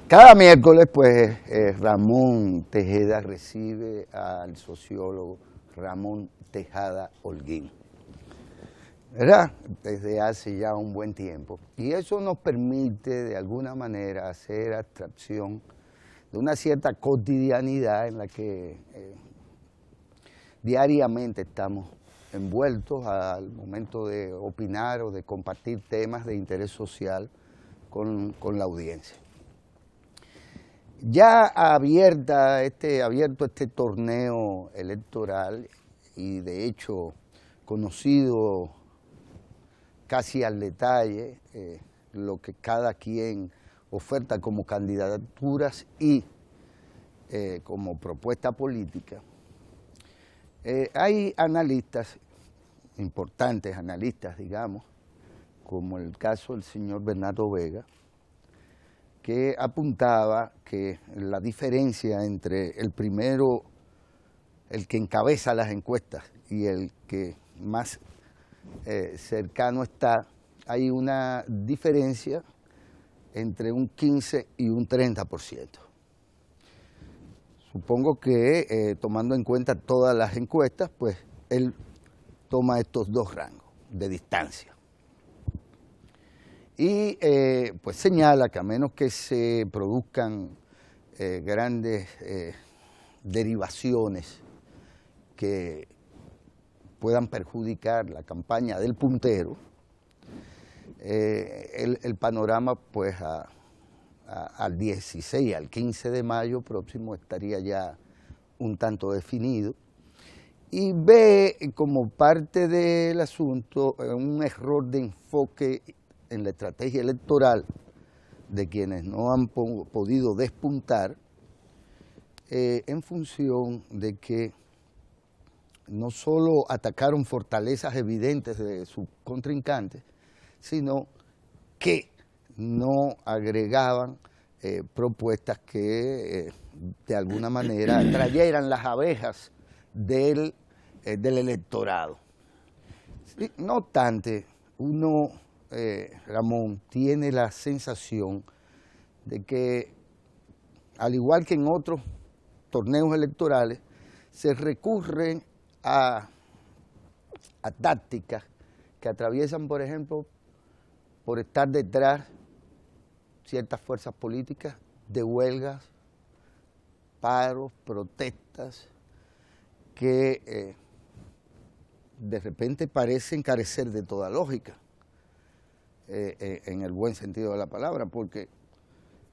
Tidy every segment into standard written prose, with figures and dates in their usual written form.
Cada miércoles, pues, Ramón Tejeda recibe al sociólogo Ramón Tejada Holguín, ¿verdad? Desde hace ya un buen tiempo. Y eso nos permite, de alguna manera, hacer abstracción de una cierta cotidianidad en la que diariamente estamos envueltos al momento de opinar o de compartir temas de interés social con la audiencia. Ya abierto este torneo electoral y de hecho conocido casi al detalle lo que cada quien oferta como candidaturas y como propuesta política, hay analistas, importantes analistas, digamos, como el caso del señor Bernardo Vega, que apuntaba que la diferencia entre el primero, el que encabeza las encuestas, y el que más cercano está, hay una diferencia entre un 15 y un 30%. Supongo que tomando en cuenta todas las encuestas, pues él toma estos dos rangos de distancia. Y pues señala que a menos que se produzcan grandes derivaciones que puedan perjudicar la campaña del puntero, el panorama pues al 16, al 15 de mayo próximo estaría ya un tanto definido, y ve como parte del asunto un error de enfoque en la estrategia electoral de quienes no han podido despuntar en función de que no solo atacaron fortalezas evidentes de sus contrincantes, sino que no agregaban propuestas que de alguna manera atrayeran las abejas del electorado. No obstante, uno, Ramón, tiene la sensación de que, al igual que en otros torneos electorales, se recurre a tácticas que atraviesan, por ejemplo, por estar detrás ciertas fuerzas políticas de huelgas, paros, protestas, que de repente parecen carecer de toda lógica, en el buen sentido de la palabra, porque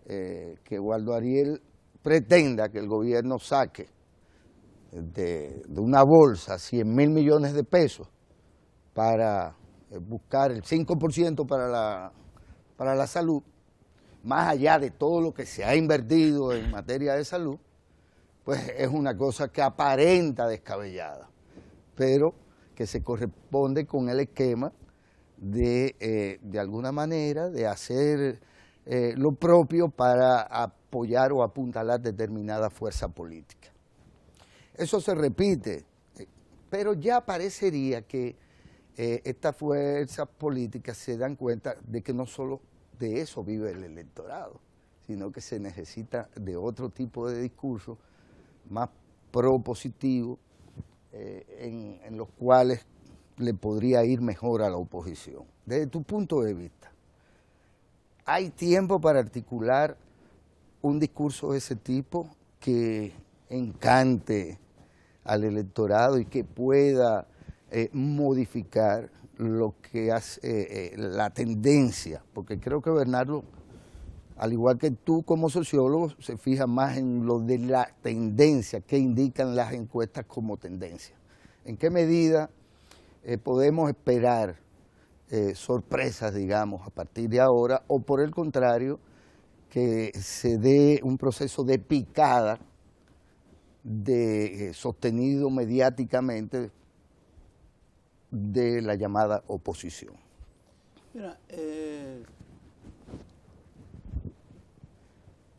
que Waldo Ariel pretenda que el gobierno saque de una bolsa 100.000 millones de pesos para buscar el 5% para la salud, más allá de todo lo que se ha invertido en materia de salud, pues es una cosa que aparenta descabellada, pero que se corresponde con el esquema de alguna manera, de hacer lo propio para apoyar o apuntalar determinada fuerza política. Eso se repite, pero ya parecería que estas fuerzas políticas se dan cuenta de que no solo de eso vive el electorado, sino que se necesita de otro tipo de discurso más propositivo, en los cuales le podría ir mejor a la oposición. Desde tu punto de vista, ¿hay tiempo para articular un discurso de ese tipo que encante al electorado y que pueda modificar lo que hace la tendencia? Porque creo que Bernardo, al igual que tú como sociólogo, se fija más en lo de la tendencia, que indican las encuestas como tendencia. ¿En qué medida podemos esperar sorpresas, digamos, a partir de ahora, o por el contrario, que se dé un proceso de picada sostenido mediáticamente de la llamada oposición? Mira,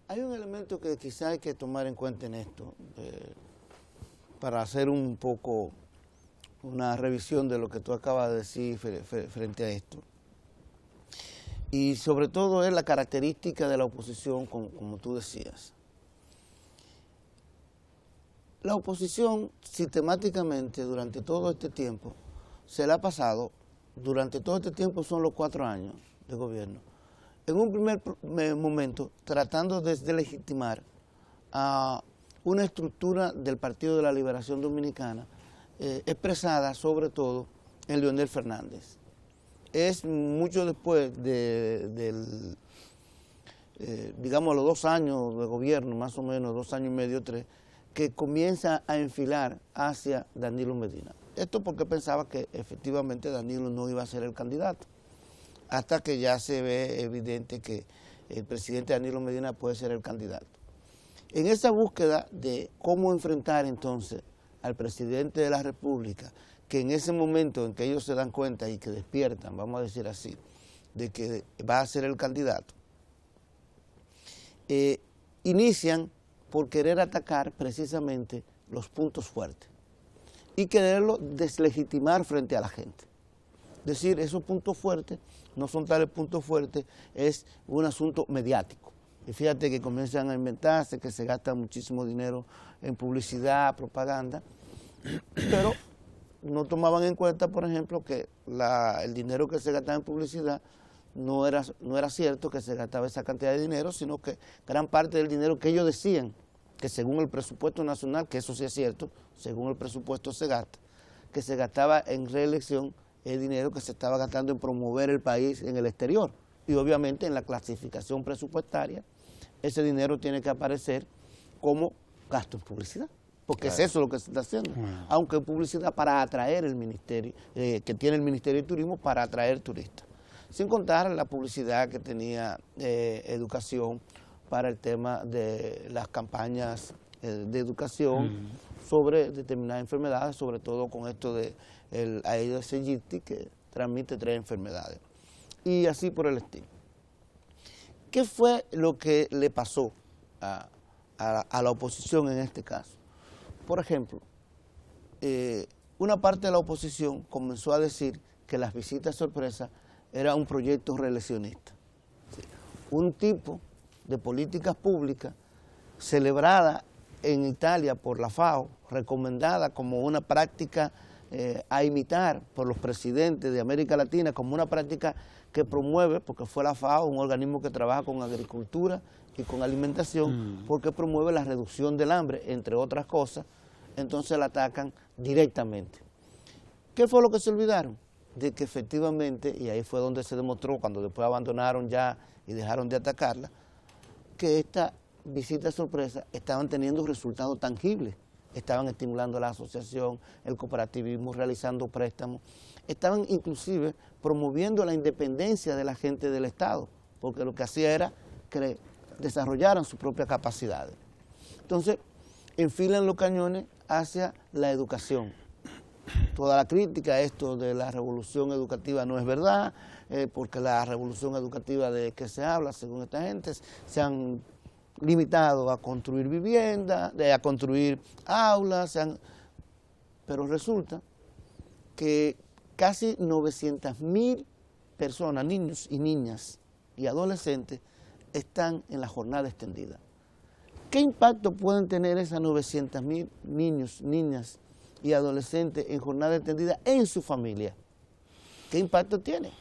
hay un elemento que quizá hay que tomar en cuenta en esto, para hacer un poco una revisión de lo que tú acabas de decir frente a esto. Y sobre todo es la característica de la oposición, como tú decías. La oposición sistemáticamente durante todo este tiempo se la ha pasado, durante todo este tiempo son los 4 años de gobierno, en un primer momento tratando de deslegitimar a una estructura del Partido de la Liberación Dominicana expresada sobre todo en Leonel Fernández. Es mucho después digamos, los 2 años de gobierno, más o menos 2 años y medio, 3, que comienza a enfilar hacia Danilo Medina. Esto porque pensaba que efectivamente Danilo no iba a ser el candidato, hasta que ya se ve evidente que el presidente Danilo Medina puede ser el candidato. En esa búsqueda de cómo enfrentar entonces al presidente de la República, que en ese momento en que ellos se dan cuenta y que despiertan, vamos a decir así, de que va a ser el candidato, inician por querer atacar precisamente los puntos fuertes y quererlo deslegitimar frente a la gente. Es decir, esos puntos fuertes no son tales puntos fuertes, es un asunto mediático. Y fíjate que comienzan a inventarse, que se gasta muchísimo dinero en publicidad, propaganda, pero no tomaban en cuenta, por ejemplo, que el dinero que se gastaba en publicidad no era cierto que se gastaba esa cantidad de dinero, sino que gran parte del dinero que ellos decían que según el presupuesto nacional, que eso sí es cierto, según el presupuesto se gasta, que se gastaba en reelección, el dinero que se estaba gastando en promover el país en el exterior. Y obviamente en la clasificación presupuestaria, ese dinero tiene que aparecer como gasto en publicidad, porque claro, es eso lo que se está haciendo, aunque publicidad para atraer el ministerio, que tiene el Ministerio de Turismo para atraer turistas. Sin contar la publicidad que tenía educación para el tema de las campañas de educación sobre determinadas enfermedades, sobre todo con esto de el Aedes aegypti, que transmite 3 enfermedades, y así por el estilo. ¿Qué fue lo que le pasó a la oposición en este caso? Por ejemplo, una parte de la oposición comenzó a decir que las visitas sorpresa era un proyecto reeleccionista. Un tipo de políticas públicas celebrada en Italia por la FAO, recomendada como una práctica a imitar por los presidentes de América Latina, como una práctica que promueve, porque fue la FAO, un organismo que trabaja con agricultura y con alimentación, porque promueve la reducción del hambre, entre otras cosas, entonces la atacan directamente. ¿Qué fue lo que se olvidaron? De que efectivamente, y ahí fue donde se demostró, cuando después abandonaron ya y dejaron de atacarla, que estas visitas sorpresa estaban teniendo resultados tangibles, estaban estimulando la asociación, el cooperativismo, realizando préstamos, estaban inclusive promoviendo la independencia de la gente del Estado, porque lo que hacía era que desarrollaran sus propias capacidades. Entonces, enfilan los cañones hacia la educación. Toda la crítica a esto de la revolución educativa no es verdad, porque la revolución educativa de que se habla, según esta gente, se han limitado a construir viviendas, a construir aulas, pero resulta que casi 900.000 personas, niños y niñas y adolescentes, están en la jornada extendida. ¿Qué impacto pueden tener esas 900.000 niños, niñas y adolescentes en jornada extendida en su familia? ¿Qué impacto tiene?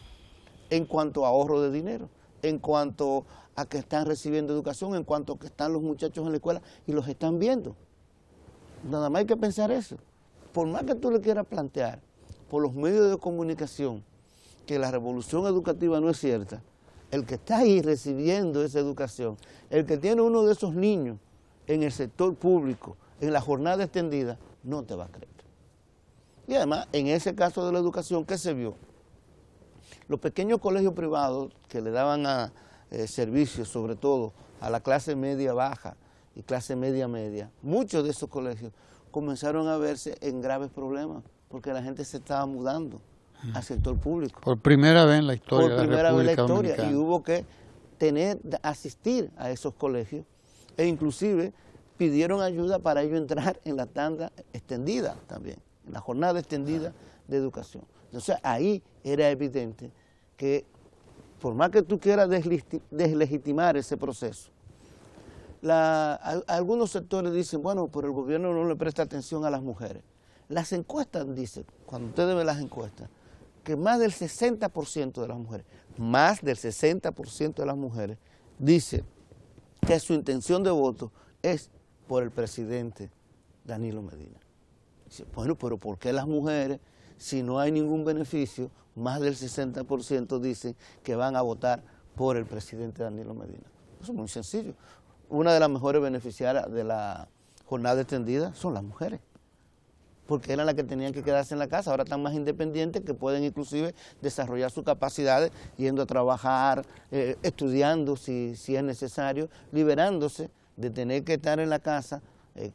En cuanto a ahorro de dinero, en cuanto a que están recibiendo educación, en cuanto a que están los muchachos en la escuela y los están viendo. Nada más hay que pensar eso. Por más que tú le quieras plantear por los medios de comunicación que la revolución educativa no es cierta, el que está ahí recibiendo esa educación, el que tiene uno de esos niños en el sector público, en la jornada extendida, no te va a creer. Y además, en ese caso de la educación, ¿qué se vio? Los pequeños colegios privados que le daban servicios, sobre todo a la clase media baja y clase media media, muchos de esos colegios comenzaron a verse en graves problemas porque la gente se estaba mudando al sector público. Por primera vez en la historia de la República Dominicana. Por primera vez en la historia, y hubo que asistir a esos colegios e inclusive pidieron ayuda para ellos entrar en la tanda extendida también, en la jornada extendida de educación. Entonces ahí era evidente que por más que tú quieras deslegitimar ese proceso, algunos sectores dicen, bueno, pero el gobierno no le presta atención a las mujeres. Las encuestas dicen, cuando ustedes ven las encuestas, que más del 60% de las mujeres dice que su intención de voto es por el presidente Danilo Medina. Dice, bueno, pero ¿por qué las mujeres, si no hay ningún beneficio, más del 60% dicen que van a votar por el presidente Danilo Medina? Eso es muy sencillo. Una de las mejores beneficiarias de la jornada extendida son las mujeres, porque eran las que tenían que quedarse en la casa, ahora están más independientes, que pueden inclusive desarrollar sus capacidades, yendo a trabajar, estudiando si es necesario, liberándose de tener que estar en la casa,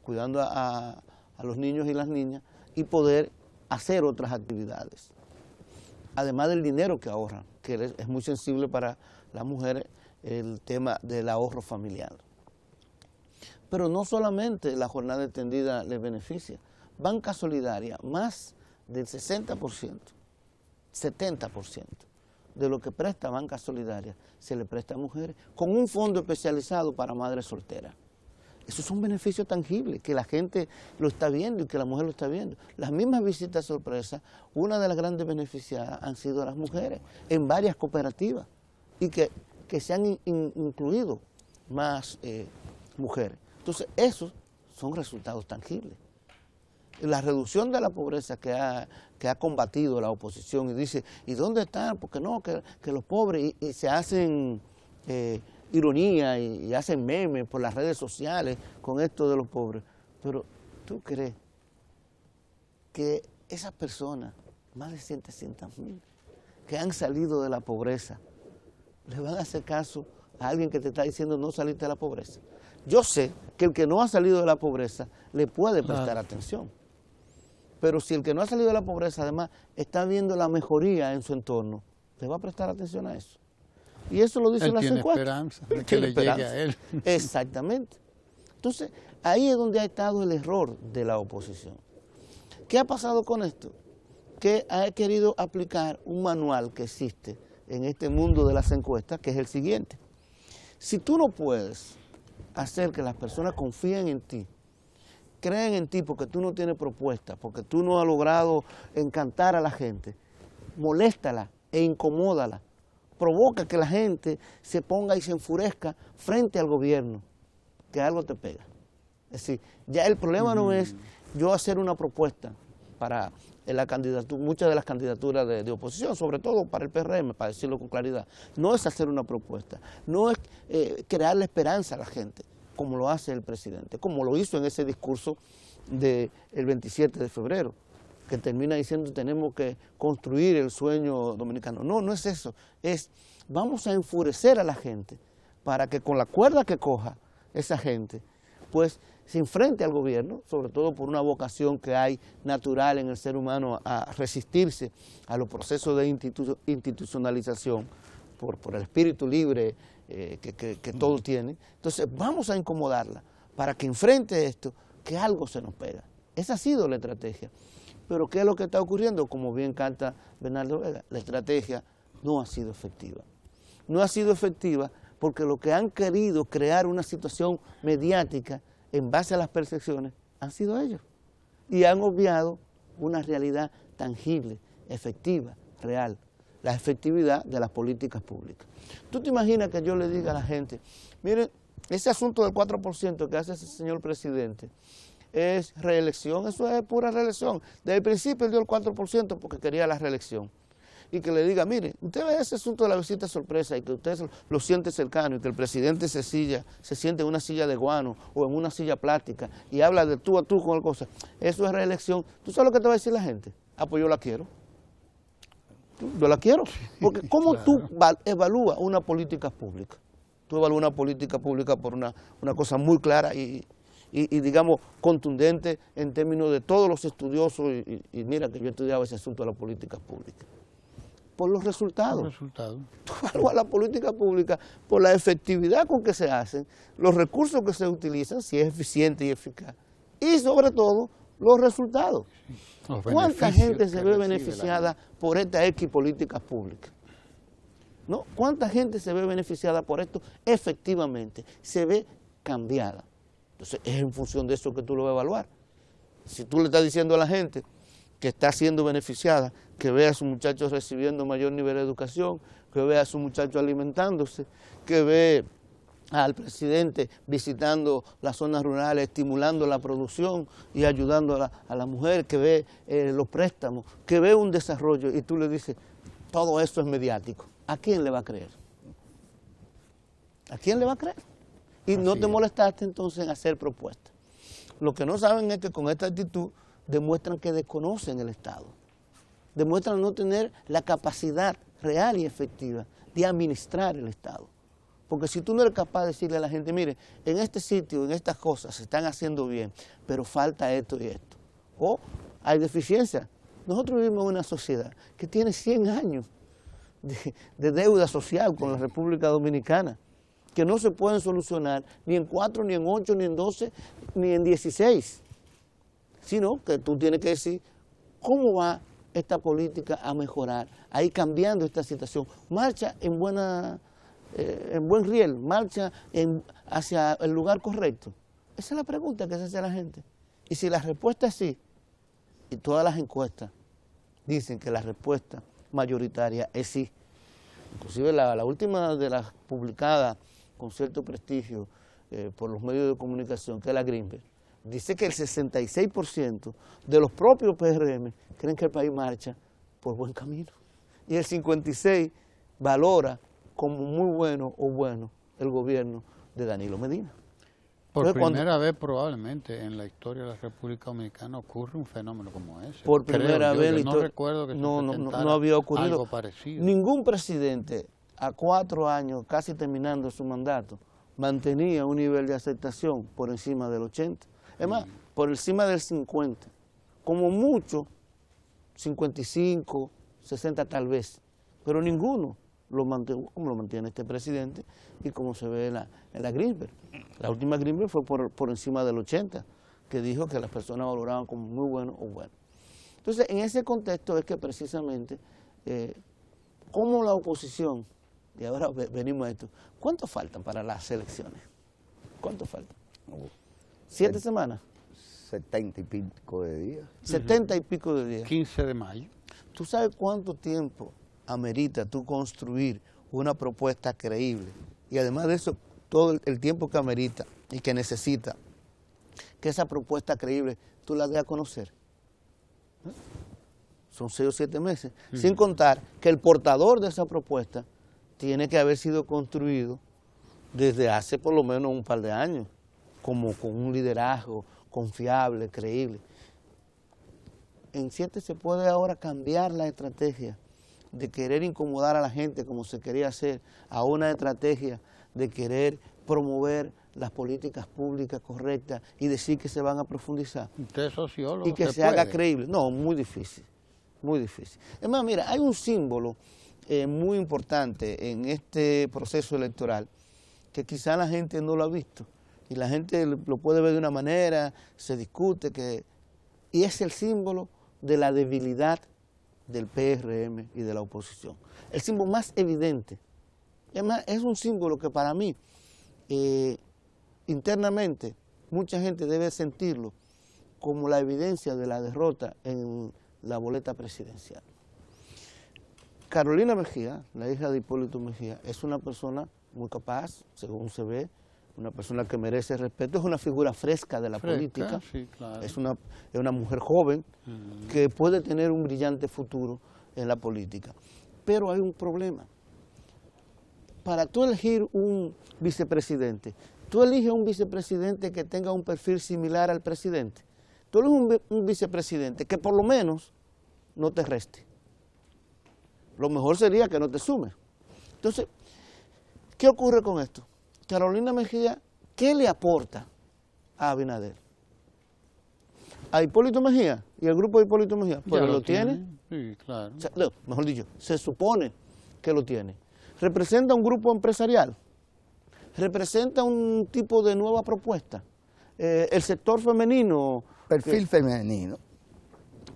cuidando a los niños y las niñas, y poder hacer otras actividades. Además del dinero que ahorran, que es muy sensible para las mujeres el tema del ahorro familiar. Pero no solamente la jornada extendida les beneficia. Banca Solidaria, más del 60%, 70% de lo que presta Banca Solidaria se le presta a mujeres, con un fondo especializado para madres solteras. Esos son beneficios tangibles, que la gente lo está viendo y que la mujer lo está viendo. Las mismas visitas sorpresa, una de las grandes beneficiadas han sido las mujeres, en varias cooperativas, y que se han incluido más mujeres. Entonces, esos son resultados tangibles. La reducción de la pobreza que ha combatido la oposición, y dice, ¿y dónde están? Porque no, que los pobres, y se hacen ironía y hacen memes por las redes sociales con esto de los pobres. Pero, ¿tú crees que esas personas, más de 700.000, que han salido de la pobreza, le van a hacer caso a alguien que te está diciendo no salirte de la pobreza? Yo sé que el que no ha salido de la pobreza le puede prestar atención. Pero si el que no ha salido de la pobreza, además, está viendo la mejoría en su entorno, ¿le va a prestar atención a eso? Y eso lo dicen las encuestas. Esperanza de que le llegue a él. Exactamente. Entonces, ahí es donde ha estado el error de la oposición. ¿Qué ha pasado con esto? Que ha querido aplicar un manual que existe en este mundo de las encuestas, que es el siguiente. Si tú no puedes hacer que las personas confíen en ti, creen en ti porque tú no tienes propuesta, porque tú no has logrado encantar a la gente, moléstala e incomódala, provoca que la gente se ponga y se enfurezca frente al gobierno, que algo te pega. Es decir, ya el problema no es yo hacer una propuesta para la candidatura, muchas de las candidaturas de oposición, sobre todo para el PRM, para decirlo con claridad, no es hacer una propuesta, no es crearle esperanza a la gente, como lo hace el presidente, como lo hizo en ese discurso del 27 de febrero, que termina diciendo tenemos que construir el sueño dominicano. No, no es eso, es vamos a enfurecer a la gente para que con la cuerda que coja esa gente, pues se enfrente al gobierno, sobre todo por una vocación que hay natural en el ser humano a resistirse a los procesos de institucionalización, por el espíritu libre que todo tiene. Entonces vamos a incomodarla para que enfrente esto, que algo se nos pega. Esa ha sido la estrategia. Pero ¿qué es lo que está ocurriendo? Como bien canta Bernardo Vega, la estrategia no ha sido efectiva. No ha sido efectiva porque lo que han querido crear una situación mediática en base a las percepciones han sido ellos. Y han obviado una realidad tangible, efectiva, real, la efectividad de las políticas públicas. ¿Tú te imaginas que yo le diga a la gente, miren, ese asunto del 4% que hace ese señor presidente es reelección? Eso es pura reelección. Desde el principio él dio el 4% porque quería la reelección. Y que le diga, mire, usted ve ese asunto de la visita sorpresa y que usted lo siente cercano y que el presidente se siente en una silla de guano o en una silla plástica y habla de tú a tú con el cosa. Eso es reelección. ¿Tú sabes lo que te va a decir la gente? Ah, pues yo la quiero. Yo la quiero. Porque ¿cómo tú evalúas una política pública? Tú evalúas una política pública por una cosa muy clara y digamos, contundente en términos de todos los estudiosos, y mira que yo he estudiado ese asunto de la política pública. Por los resultados. Tú evalúas la política pública por la efectividad con que se hacen, los recursos que se utilizan, si es eficiente y eficaz, y sobre todo, los resultados. ¿Cuánta gente se ve beneficiada por esta X políticas públicas? ¿no? ¿Cuánta gente se ve beneficiada por esto? Efectivamente, se ve cambiada. Entonces, es en función de eso que tú lo vas a evaluar. Si tú le estás diciendo a la gente que está siendo beneficiada, que vea a sus muchachos recibiendo mayor nivel de educación, que vea a sus muchachos alimentándose, que ve al presidente visitando las zonas rurales, estimulando la producción y ayudando a la mujer, que ve los préstamos, que ve un desarrollo, y tú le dices, todo eso es mediático. ¿A quién le va a creer? ¿A quién le va a creer? Y no te molestaste entonces en hacer propuestas. Lo que no saben es que con esta actitud demuestran que desconocen el Estado, demuestran no tener la capacidad real y efectiva de administrar el Estado. Porque si tú no eres capaz de decirle a la gente, mire, en este sitio, en estas cosas se están haciendo bien, pero falta esto y esto, o hay deficiencia. Nosotros vivimos en una sociedad que tiene 100 años de deuda social con la República Dominicana, que no se pueden solucionar ni en 4, ni en 8, ni en 12, ni en 16, sino que tú tienes que decir cómo va esta política a mejorar, a ir cambiando esta situación. Marcha en buen riel, marcha hacia el lugar correcto. Esa es la pregunta que se hace a la gente. Y si la respuesta es sí, y todas las encuestas dicen que la respuesta mayoritaria es sí, inclusive la última de las publicadas con cierto prestigio por los medios de comunicación, que es la Greenberg, dice que el 66% de los propios PRM creen que el país marcha por buen camino. Y el 56% valora como muy bueno o bueno el gobierno de Danilo Medina. Por primera vez probablemente en la historia de la República Dominicana ocurre un fenómeno como ese. Por primera vez no recuerdo que no había ocurrido algo parecido. Ningún presidente a 4 años, casi terminando su mandato, mantenía un nivel de aceptación por encima del 80%. Es más, por encima del 50%. Como mucho, 55, 60 tal vez. Pero ninguno lo mantuvo como lo mantiene este presidente y como se ve en la Greenberg. La última Greenberg fue por encima del 80%, que dijo que las personas valoraban como muy bueno o bueno. Entonces, en ese contexto es que precisamente, como la oposición, y ahora venimos a esto, ¿cuánto faltan para las elecciones? ¿Cuánto faltan? 7 semanas. 70 y pico de días. 70 y pico de días. 15 de mayo. ¿Tú sabes cuánto tiempo amerita tú construir una propuesta creíble? Y además de eso, todo el tiempo que amerita y que necesita que esa propuesta creíble tú la des a conocer. Son 6 o 7 meses. Sin contar que el portador de esa propuesta tiene que haber sido construido desde hace por lo menos un par de años, como con un liderazgo confiable, creíble. En 7 se puede ahora cambiar la estrategia de querer incomodar a la gente como se quería hacer, a una estrategia de querer promover las políticas públicas correctas y decir que se van a profundizar. Usted es sociólogo. Y que se haga creíble. No, muy difícil, muy difícil. Es más, mira, hay un símbolo muy importante en este proceso electoral que quizá la gente no lo ha visto y la gente lo puede ver de una manera, se discute, y es el símbolo de la debilidad del PRM y de la oposición. El símbolo más evidente. Además, es un símbolo que para mí, internamente, mucha gente debe sentirlo como la evidencia de la derrota en la boleta presidencial. Carolina Mejía, la hija de Hipólito Mejía, es una persona muy capaz, según se ve, una persona que merece respeto, es una figura fresca de la política, sí, claro. es una mujer joven que puede tener un brillante futuro en la política. Pero hay un problema. Para tú elegir un vicepresidente, tú eliges un vicepresidente que tenga un perfil similar al presidente. Tú eliges un vicepresidente que por lo menos no te reste. Lo mejor sería que no te sume. Entonces, ¿qué ocurre con esto? Carolina Mejía, ¿qué le aporta a Abinader? A Hipólito Mejía y al grupo de Hipólito Mejía, pues lo tiene. Sí, claro. O sea, no, mejor dicho, se supone que lo tiene. Representa un grupo empresarial, representa un tipo de nueva propuesta. El sector femenino. Perfil femenino.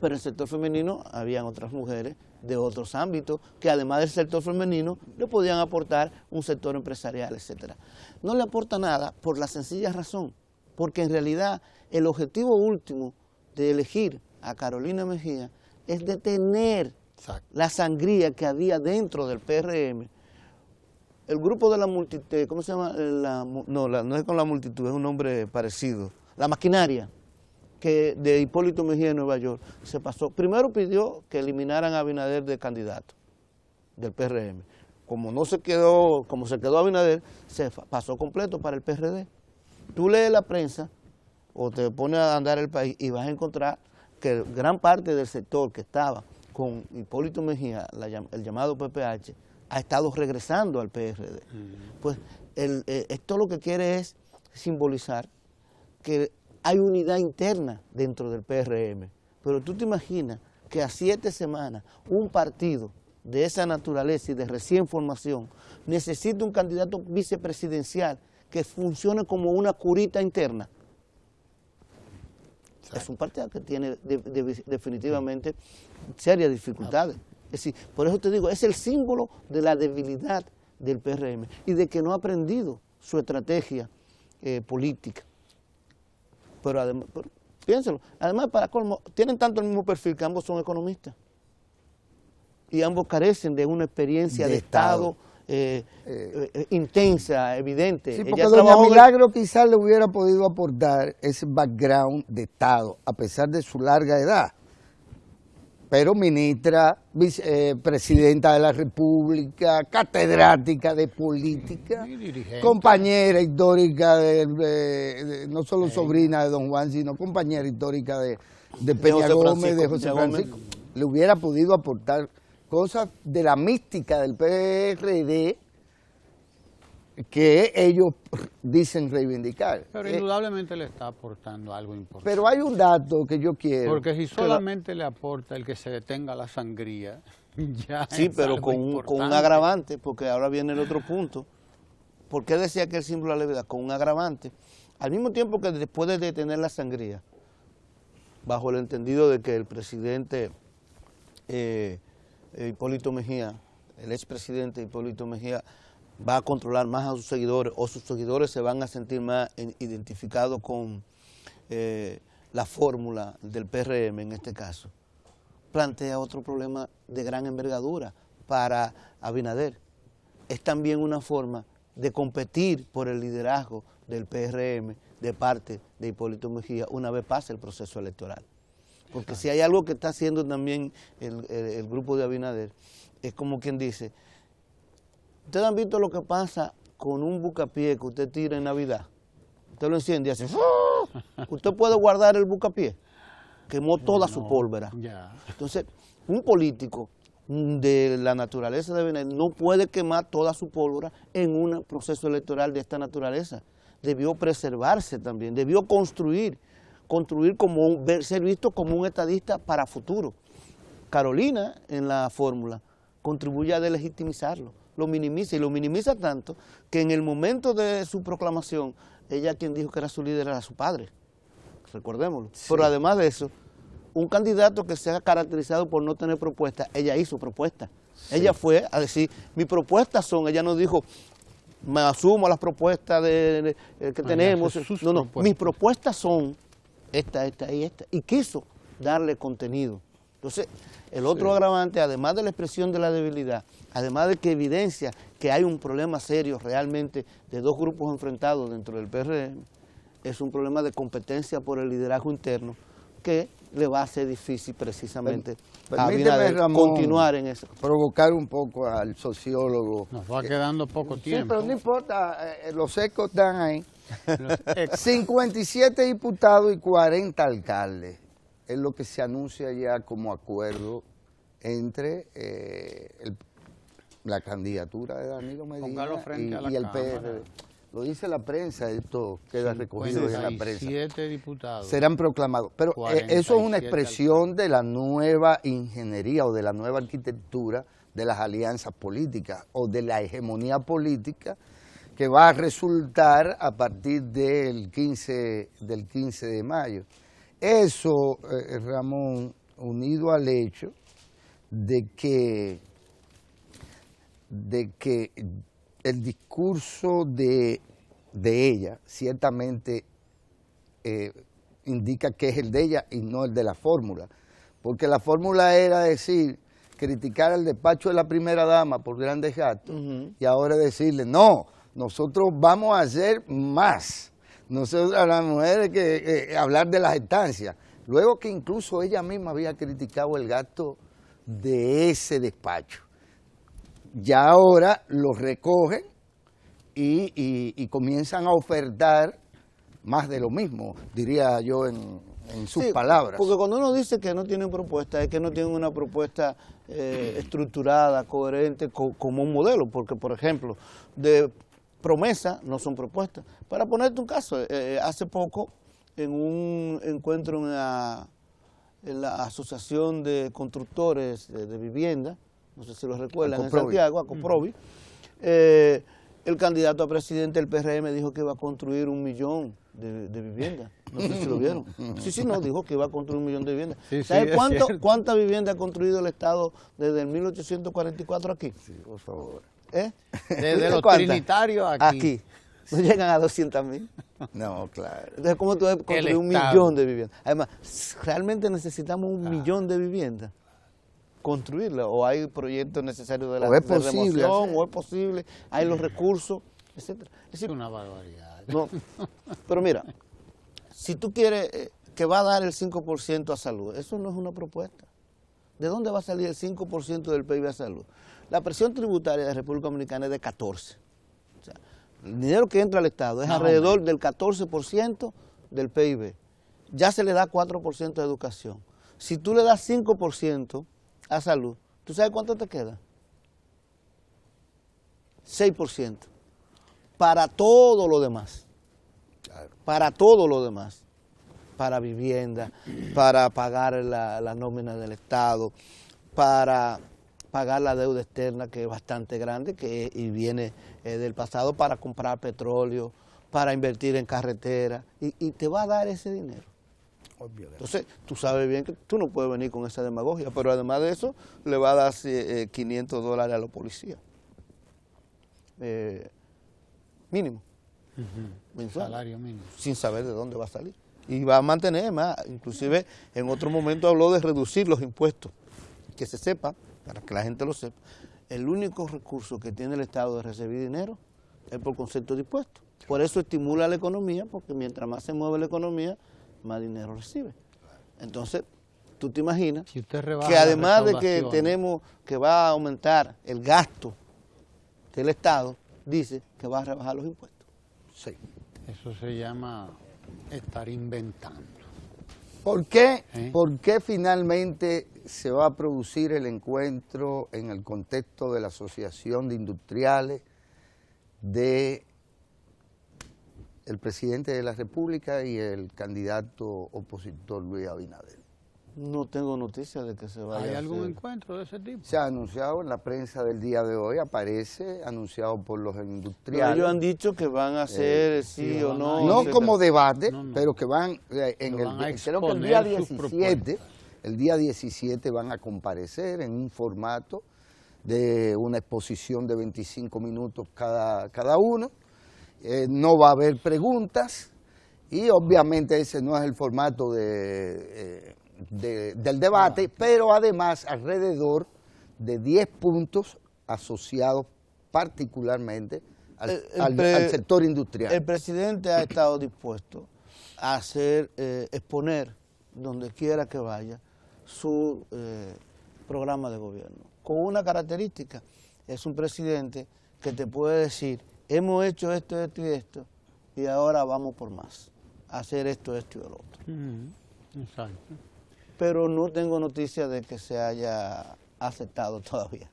pero el sector femenino habían otras mujeres de otros ámbitos que además del sector femenino le podían aportar un sector empresarial, etcétera. No le aporta nada por la sencilla razón, porque en realidad el objetivo último de elegir a Carolina Mejía es detener la sangría que había dentro del PRM. El grupo de la multitud, ¿cómo se llama? No es con la multitud, es un nombre parecido. La maquinaria que de Hipólito Mejía en Nueva York se pasó. Primero pidió que eliminaran a Abinader de candidato del PRM. Como se quedó Abinader, se pasó completo para el PRD. Tú lees la prensa o te pones a andar el país y vas a encontrar que gran parte del sector que estaba con Hipólito Mejía, el llamado PPH, ha estado regresando al PRD. Pues esto lo que quiere es simbolizar que hay unidad interna dentro del PRM, pero tú te imaginas que a 7 semanas un partido de esa naturaleza y de recién formación necesita un candidato vicepresidencial que funcione como una curita interna. Es un partido que tiene definitivamente serias dificultades. Es decir, por eso te digo, es el símbolo de la debilidad del PRM y de que no ha aprendido su estrategia política. Pero además, piénsalo, además para colmo, tienen tanto el mismo perfil que ambos son economistas y ambos carecen de una experiencia de Estado intensa, evidente. Sí, porque doña Milagro quizás le hubiera podido aportar ese background de Estado, a pesar de su larga edad. Pero ministra, presidenta de la República, catedrática de política, compañera histórica, no solo sobrina de don Juan, sino compañera histórica de Peña Gómez, de José Francisco. Le hubiera podido aportar cosas de la mística del PRD que ellos dicen reivindicar. Pero indudablemente le está aportando algo importante. Pero hay un dato que yo quiero. Porque si solamente le aporta el que se detenga la sangría, ya sí, es pero algo con un agravante, porque ahora viene el otro punto. ¿Por qué decía que el símbolo de la levedad? Con un agravante. Al mismo tiempo que después de detener la sangría, bajo el entendido de que el presidente Hipólito Mejía, el expresidente Hipólito Mejía, va a controlar más a sus seguidores o sus seguidores se van a sentir más identificados con la fórmula del PRM en este caso, plantea otro problema de gran envergadura para Abinader. Es también una forma de competir por el liderazgo del PRM de parte de Hipólito Mejía una vez pase el proceso electoral. Porque si hay algo que está haciendo también el grupo de Abinader, es como quien dice, ustedes han visto lo que pasa con un bucapié que usted tira en Navidad. Usted lo enciende y hace, usted puede guardar el bucapié, quemó toda su pólvora. Entonces, un político de la naturaleza de Abinader no puede quemar toda su pólvora en un proceso electoral de esta naturaleza. Debió preservarse también, debió construir como ser visto como un estadista para futuro. Carolina, en la fórmula, contribuye a delegitimizarlo, lo minimiza y lo minimiza tanto que en el momento de su proclamación, ella quien dijo que era su líder era su padre, recordémoslo. Sí. Pero además de eso, un candidato que se ha caracterizado por no tener propuesta, ella hizo propuesta. Sí. Ella fue a decir, mis propuestas son, ella no dijo, me asumo a las propuestas que tenemos, no, mis propuestas son esta y esta, y quiso darle contenido. Entonces, el otro agravante, además de la expresión de la debilidad, además de que evidencia que hay un problema serio realmente de dos grupos enfrentados dentro del PRM, es un problema de competencia por el liderazgo interno que le va a ser difícil precisamente a Abinader continuar en eso. Provocar un poco al sociólogo. Nos va quedando poco tiempo. Sí, pero no importa, los ecos están ahí. 57 diputados y 40 alcaldes. Es lo que se anuncia ya como acuerdo entre la candidatura de Danilo Medina y el PRD. Lo dice la prensa, esto queda recogido en la prensa. 57 diputados. Serán proclamados. Pero eso es una expresión de la nueva ingeniería o de la nueva arquitectura de las alianzas políticas o de la hegemonía política que va a resultar a partir del 15 de mayo. Eso, Ramón, unido al hecho de que el discurso de ella ciertamente indica que es el de ella y no el de la fórmula, porque la fórmula era decir, criticar el despacho de la primera dama por grandes gastos, y ahora decirle, no, nosotros vamos a hacer más, nosotros a las mujeres que hablar de las estancias, luego que incluso ella misma había criticado el gasto de ese despacho. Ya ahora lo recogen y comienzan a ofertar más de lo mismo, diría yo en sus palabras. Porque cuando uno dice que no tienen propuesta, es que no tienen una propuesta estructurada, coherente, como un modelo, porque por ejemplo, de promesa no son propuestas. Para ponerte un caso, hace poco, en un encuentro en la Asociación de Constructores de Vivienda, no sé si lo recuerdan, en Santiago, Acoprovi, el candidato a presidente del PRM dijo que iba a construir 1 millón de viviendas. No sé si lo vieron. Sí, no, dijo que iba a construir 1 millón de viviendas. Sí, ¿Sabe cuántas viviendas ha construido el Estado desde el 1844 aquí? Sí, por favor. Desde los trinitarios aquí. No llegan a 200.000. No, claro. Entonces, ¿cómo tú vas a construir 1 millón de viviendas? Además, ¿realmente necesitamos 1 millón de viviendas? Construirla, o hay proyectos necesarios de la remoción, o es posible, hay los recursos, etcétera. Es una barbaridad. No, pero mira, si tú quieres que va a dar el 5% a salud, eso no es una propuesta. ¿De dónde va a salir el 5% del PIB a salud? La presión tributaria de República Dominicana es de 14%. O sea, el dinero que entra al Estado es alrededor del 14% del PIB. Ya se le da 4% a educación. Si tú le das 5% a salud, ¿tú sabes cuánto te queda? 6%. Para todo lo demás. Para todo lo demás. Para vivienda, para pagar la nómina del Estado, para pagar la deuda externa, que es bastante grande y viene del pasado, para comprar petróleo, para invertir en carretera, y te va a dar ese dinero. Obviamente. Entonces, tú sabes bien que tú no puedes venir con esa demagogia, pero además de eso, le va a dar $500 a los policías. Mínimo. Mensual. Salario mínimo. Sin saber de dónde va a salir. Y va a mantener más, inclusive en otro momento habló de reducir los impuestos. Que se sepa, para que la gente lo sepa, el único recurso que tiene el Estado de recibir dinero es por concepto de impuestos. Por eso estimula la economía, porque mientras más se mueve la economía, más dinero recibe. Entonces, tú te imaginas que además de que tenemos que va a aumentar el gasto del Estado, dice que va a rebajar los impuestos. Sí. Eso se llama estar inventando. ¿Por qué? ¿Por qué finalmente se va a producir el encuentro en el contexto de la Asociación de Industriales de el presidente de la República y el candidato opositor Luis Abinader? No tengo noticia de que se vaya a hacer. ¿Hay algún encuentro de ese tipo? Se ha anunciado en la prensa del día de hoy, aparece anunciado por los industriales. Ellos han dicho que van a hacer sí o no. No como debate, pero que van creo que el día 17 van a comparecer en un formato de una exposición de 25 minutos cada uno. No va a haber preguntas y obviamente ese no es el formato del debate, pero además alrededor de 10 puntos asociados particularmente al sector industrial. El presidente ha estado dispuesto a exponer donde quiera que vaya su programa de gobierno. Con una característica, es un presidente que te puede decir, hemos hecho esto, esto y esto, y ahora vamos por más, hacer esto, esto y lo otro. Exacto. Pero no tengo noticia de que se haya aceptado todavía.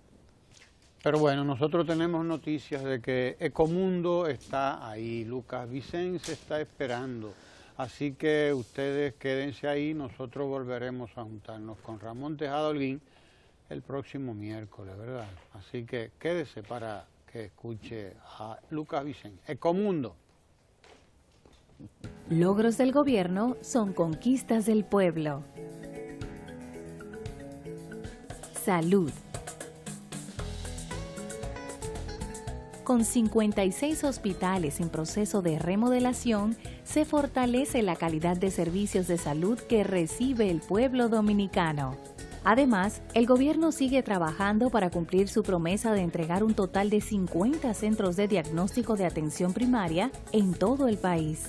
Pero bueno, nosotros tenemos noticias de que Ecomundo está ahí, Lucas Vicens está esperando, así que ustedes quédense ahí, nosotros volveremos a juntarnos con Ramón Tejada Holguín el próximo miércoles, ¿verdad? Así que quédese para que escuche a Lucas Vicens. Ecomundo. Logros del gobierno son conquistas del pueblo. Salud. Con 56 hospitales en proceso de remodelación, se fortalece la calidad de servicios de salud que recibe el pueblo dominicano. Además, el gobierno sigue trabajando para cumplir su promesa de entregar un total de 50 centros de diagnóstico de atención primaria en todo el país.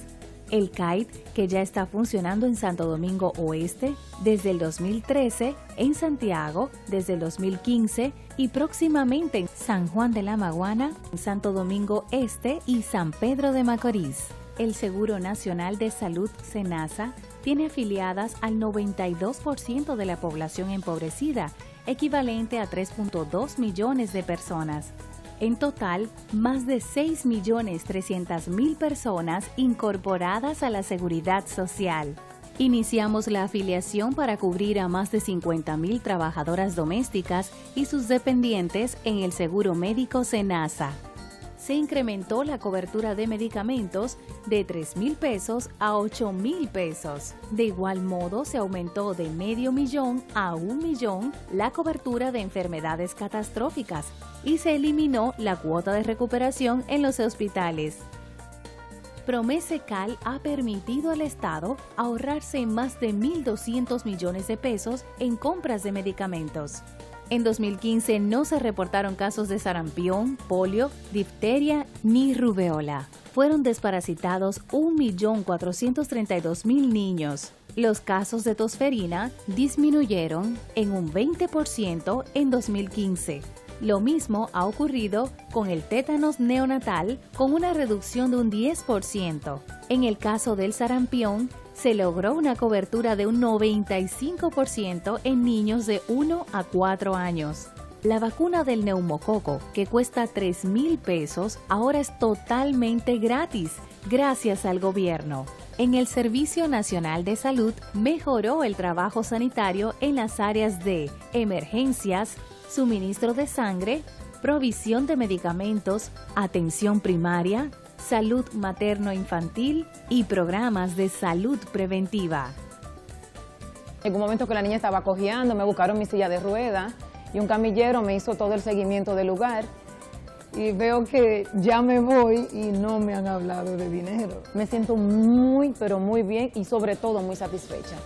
El CAID, que ya está funcionando en Santo Domingo Oeste desde el 2013, en Santiago desde el 2015 y próximamente en San Juan de la Maguana, en Santo Domingo Este y San Pedro de Macorís. El Seguro Nacional de Salud, SENASA, tiene afiliadas al 92% de la población empobrecida, equivalente a 3.2 millones de personas. En total, más de 6.300.000 personas incorporadas a la seguridad social. Iniciamos la afiliación para cubrir a más de 50.000 trabajadoras domésticas y sus dependientes en el seguro médico SENASA. Se incrementó la cobertura de medicamentos de 3.000 pesos a 8.000 pesos. De igual modo, se aumentó de $500,000 a $1,000,000 la cobertura de enfermedades catastróficas y se eliminó la cuota de recuperación en los hospitales. Promesecal ha permitido al Estado ahorrarse más de 1.200 millones de pesos en compras de medicamentos. En 2015 no se reportaron casos de sarampión, polio, difteria ni rubeola. Fueron desparasitados 1.432.000 niños. Los casos de tosferina disminuyeron en un 20% en 2015. Lo mismo ha ocurrido con el tétanos neonatal, con una reducción de un 10%. En el caso del sarampión, se logró una cobertura de un 95% en niños de 1 a 4 años. La vacuna del neumococo, que cuesta 3.000 pesos, ahora es totalmente gratis, gracias al gobierno. En el Servicio Nacional de Salud mejoró el trabajo sanitario en las áreas de emergencias, suministro de sangre, provisión de medicamentos, atención primaria, salud materno-infantil y programas de salud preventiva. En un momento que la niña estaba cojeando, me buscaron mi silla de ruedas y un camillero me hizo todo el seguimiento del lugar. Y veo que ya me voy y no me han hablado de dinero. Me siento muy, pero muy bien y sobre todo muy satisfecha.